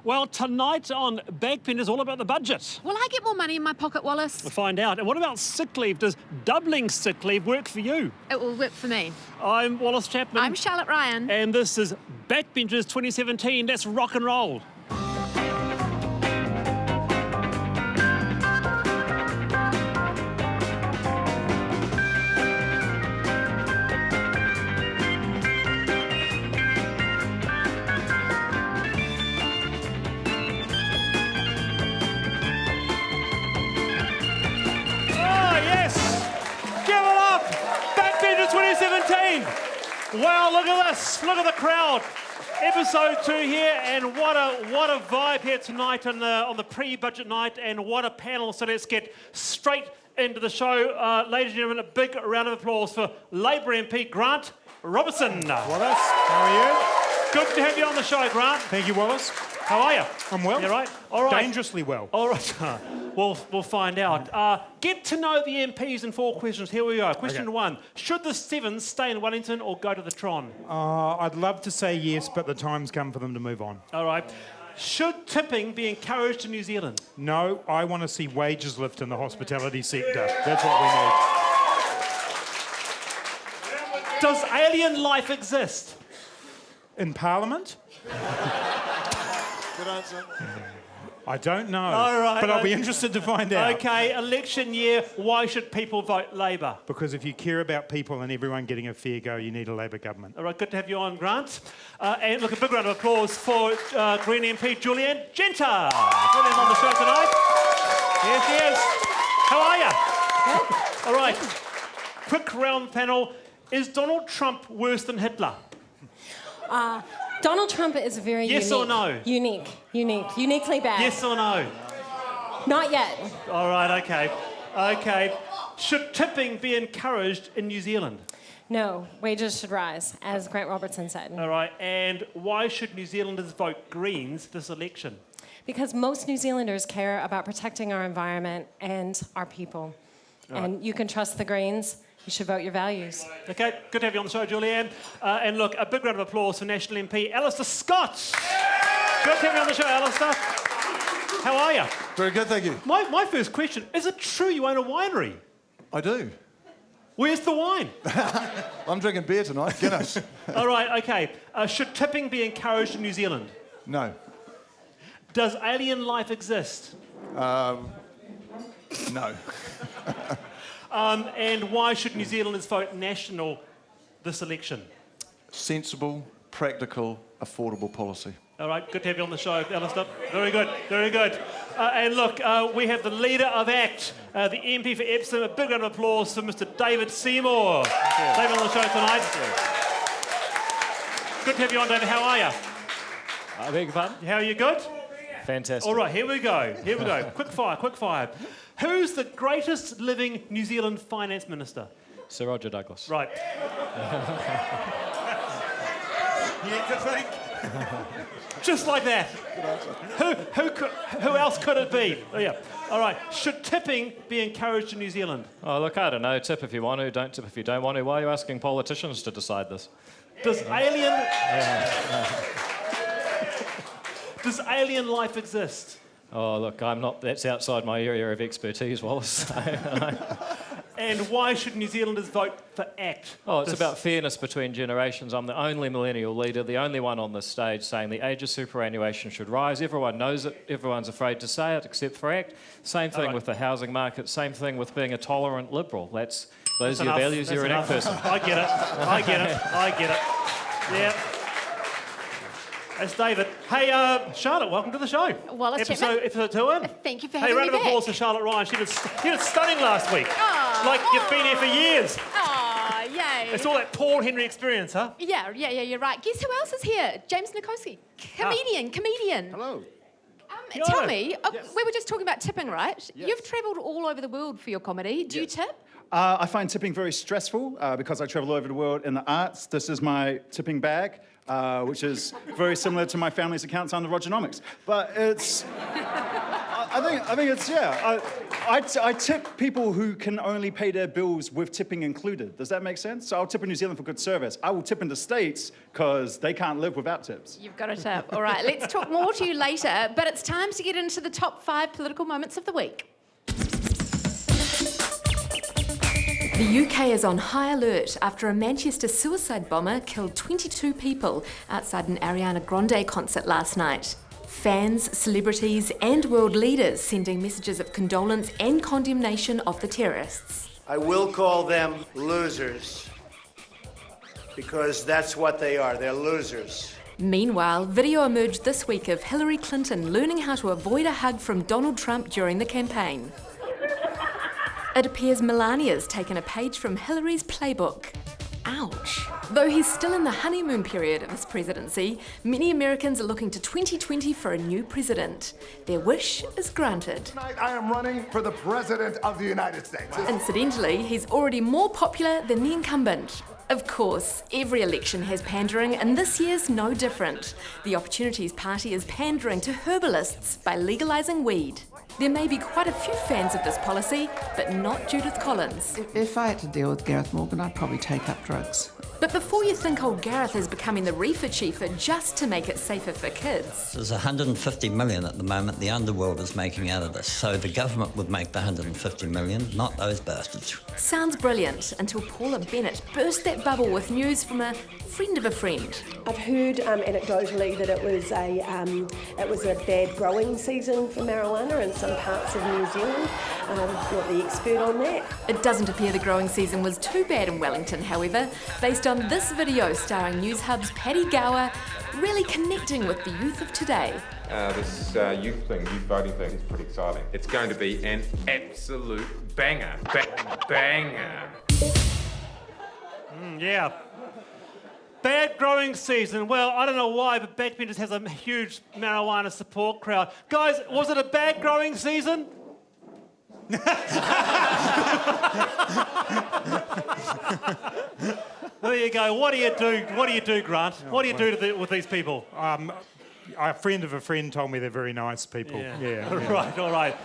Well, tonight on Backbend is all about the budget. Will I get more money in my pocket, Wallace? We'll find out. And what about sick leave? Does doubling sick leave work for you? It will work for me. I'm Wallace Chapman. I'm Charlotte Ryan. And this is Backbenchers 2017. That's rock and roll. Wow, look at this. Look at the crowd. Episode 2 here, and what a vibe here tonight on the pre-budget night, and what a panel. So let's get straight into the show. Ladies and gentlemen, a big round of applause for Labour MP Grant Robertson. Wallace, how are you? Good to have you on the show, Grant. Thank you, Wallace. How are you? I'm well. You right? All right. Dangerously well. All right. We'll find out. Get to know the MPs in 4 questions. Here we go. Question 1. Should the Sevens stay in Wellington or go to the Tron? I'd love to say yes, but the time's come for them to move on. All right. Should tipping be encouraged in New Zealand? No, I want to see wages lift in the hospitality sector. That's what we need. Does alien life exist? In Parliament? Good answer. I don't know, all right, but I'll be interested to find out. Okay, election year, why should people vote Labour? Because if you care about people and everyone getting a fair go, you need a Labour government. All right, good to have you on, Grant. And look, a big round of applause for Green MP Julianne Genter. Julianne's on the show tonight. Here she is. How are you? Good. All right, quick round panel. Is Donald Trump worse than Hitler? Donald Trump is very unique. Yes or no? Uniquely bad. Yes or no? Not yet. All right, okay. Should tipping be encouraged in New Zealand? No, wages should rise, as Grant Robertson said. All right, and why should New Zealanders vote Greens this election? Because most New Zealanders care about protecting our environment and our people. All and right. you can trust the Greens. You should vote your values. Okay, good to have you on the show, Julianne. And look, a big round of applause for National MP Alastair Scott. Good to have you on the show, Alastair. How are you? Very good, thank you. My first question, is it true you own a winery? I do. Where's the wine? I'm drinking beer tonight, Guinness. All right, okay. Should tipping be encouraged in New Zealand? No. Does alien life exist? No. And why should New Zealanders vote National this election? Sensible, practical, affordable policy. All right, good to have you on the show, Alastair. Very good, very good. And look, we have the leader of ACT, the MP for Epsom. A big round of applause for Mr. David Seymour. David on the show tonight. Good to have you on, David. How are you? I beg your pardon? How are you? Good? Fantastic. All right, here we go. Quick fire. Who's the greatest living New Zealand finance minister? Sir Roger Douglas. Right. Just like that. Who else could it be? Oh, yeah. All right. Should tipping be encouraged in New Zealand? Oh, look, I don't know. Tip if you want to, don't tip if you don't want to. Why are you asking politicians to decide this? Does alien life exist? Oh, look, that's outside my area of expertise, Wallace. And why should New Zealanders vote for ACT? Oh, it's about fairness between generations. I'm the only millennial leader, the only one on this stage saying the age of superannuation should rise. Everyone knows it. Everyone's afraid to say it, except for ACT. Same thing with the housing market. Same thing with being a tolerant liberal. Those are your values. You're an ACT person. I get it. Yeah. That's David. Hey, Charlotte, welcome to the show. Wallace Chapman. Episode 2 in. Thank you for having me round of applause back. for Charlotte Ryan. She did stunning last week. Oh, Like you've been here for years. Oh, yay. It's all that Paul Henry experience, huh? Yeah, you're right. Guess who else is here? James Nikosi. Comedian. Hello. Tell me, we were just talking about tipping, right? Yes. You've travelled all over the world for your comedy. Do you tip? I find tipping very stressful because I travel all over the world in the arts. This is my tipping bag, which is very similar to my family's accounts under Rogernomics. But it's, I think it's, I tip people who can only pay their bills with tipping included. Does that make sense? So I'll tip in New Zealand for good service. I will tip in the States because they can't live without tips. You've got a tip. All right, let's talk more to you later, but it's time to get into the top 5 political moments of the week. The UK is on high alert after a Manchester suicide bomber killed 22 people outside an Ariana Grande concert last night. Fans, celebrities and world leaders sending messages of condolence and condemnation of the terrorists. I will call them losers, because that's what they are. They're losers. Meanwhile, video emerged this week of Hillary Clinton learning how to avoid a hug from Donald Trump during the campaign. It appears Melania's taken a page from Hillary's playbook. Ouch. Though he's still in the honeymoon period of his presidency, many Americans are looking to 2020 for a new president. Their wish is granted. Tonight I am running for the President of the United States. Incidentally, he's already more popular than the incumbent. Of course, every election has pandering, and this year's no different. The Opportunities Party is pandering to herbalists by legalising weed. There may be quite a few fans of this policy, but not Judith Collins. If I had to deal with Gareth Morgan, I'd probably take up drugs. But before you think old Gareth is becoming the reefer chiefer just to make it safer for kids. There's 150 million at the moment the underworld is making out of this, so the government would make the 150 million, not those bastards. Sounds brilliant, until Paula Bennett burst that bubble with news from a friend of a friend. I've heard anecdotally that it was a bad growing season for marijuana in some parts of New Zealand. I'm not the expert on that. It doesn't appear the growing season was too bad in Wellington, however, based on this video starring News Hub's Paddy Gower really connecting with the youth of today. This youth voting thing is pretty exciting. It's going to be an absolute banger. Banger. Yeah. Bad growing season. Well, I don't know why, but Backbench just has a huge marijuana support crowd. Guys, was it a bad growing season? There you go. What do you do? What do you do, Grant? What do you do with these people? A friend of a friend told me they're very nice people. Yeah. All right.